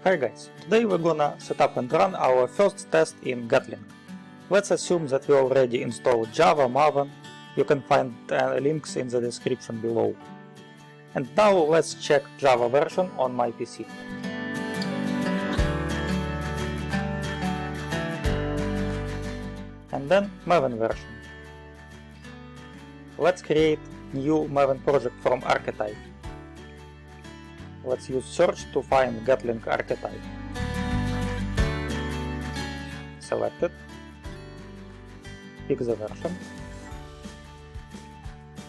Hi guys, today we're gonna set up and run our first test in Gatling. Let's assume that we already installed Java, Maven. You can find links in the description below. And now let's check Java version on my PC. And then Maven version. Let's create new Maven project from archetype. Let's use search to find gatling archetype. Select it, pick the version,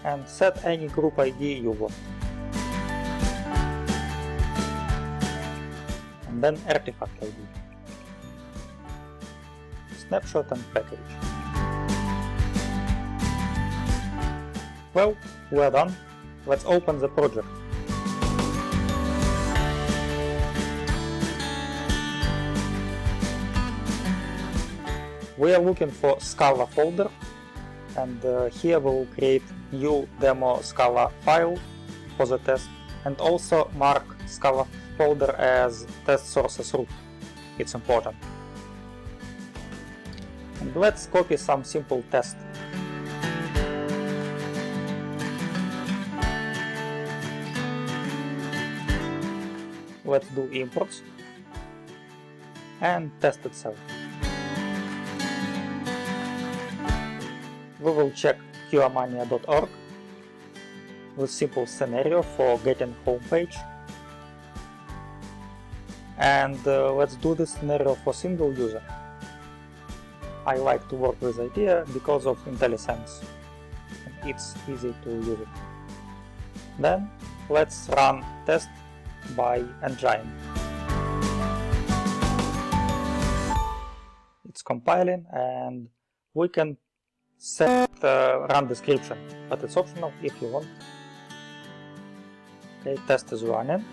and set any group ID you want. And then artifact ID. Snapshot and package. Well, we're done. Let's open the project. We are looking for Scala folder, and here we'll create new demo Scala file for the test, and also mark Scala folder as test sources root. It's important. And let's copy some simple test. Let's do imports and test itself. We will check qamania.org with simple scenario for getting homepage. And let's do this scenario for single user. I like to work with IDEA because of IntelliSense. It's easy to use it. Then let's run test by engine. It's compiling, and we can set run description, but it's optional if you want. Okay, test is running.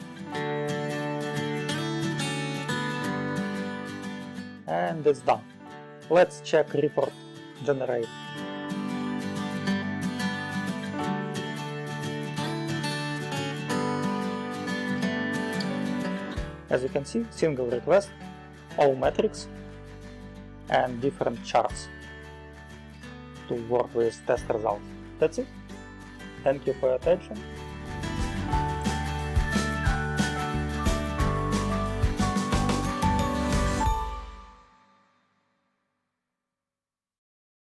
And it's done. Let's check report generate. As you can see, single request, all metrics, and different charts to work with test results. That's it. Thank you for your attention.